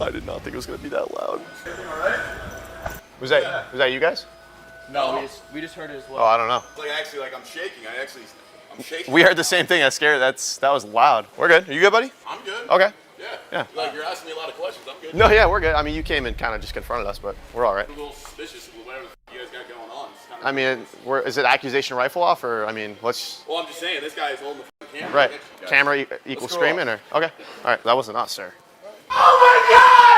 I did not think it was gonna be that loud. All right. Was that you guys? No, we just heard it as well. Oh, I don't know. Like actually, like I'm shaking. I'm shaking. We heard the same thing. That's scary. That was loud. We're good. Are you good, buddy? I'm good. Okay. Yeah. Like you're asking me a lot of questions. I'm good. No, yeah, we're good. I mean, you came and kind of just confronted us, but we're all right. I'm a little suspicious of whatever you guys got going on. It's kinda I mean, is it accusation rifle off, or I mean, let's. Well, I'm just saying this guy is holding the camera. Right. Guys. Camera equals go screaming, or okay. All right, that wasn't us, sir. Oh my God!